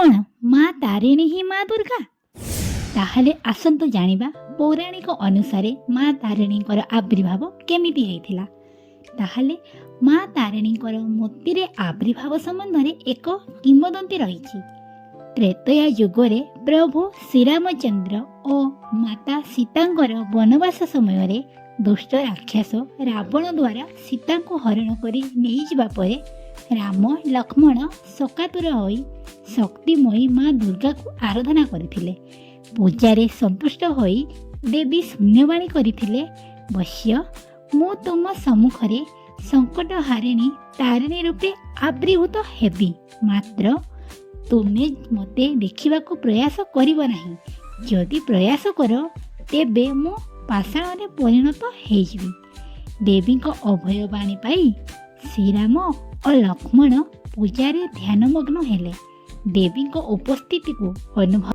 कौन माँ तारिणी ही माँ दुर्गा? ताहले आसंतु जानिबा पौराणिक अनुसारे माँ तारिणींकर आविर्भाव केमिति होइथिला। ताहले माँ तारिणींकर मूर्तिरे आविर्भाव संबंध एक किंवदंती रही। त्रेतया युगरे प्रभु श्रीरामचंद्र और माता सीतांकर वनवास समय दुष्ट राक्षस रावण द्वारा सीता को हरण करी नहीं जिबा परे राम लक्ष्मण सकातुर होई शक्तिमयी माँ दुर्गा को आराधना करथिले। पूजारे संतुष्ट होई देवी शून्यवाणी करथिले, वश्य मु तुम सम्मुखरे संकट हारिणी तारिणी रूपे आविर्भूत हेबी, मात्र तुमे मते देखा प्रयास करिब नाही। जदि प्रयास कर तेबे मु पाषाण रे परिणत हेजिबी। देवी को अभय बाणी पाई श्रीराम और लक्ष्मण पूजारे ध्यानमग्न हेले। देवी को उपस्थिति को अनुभव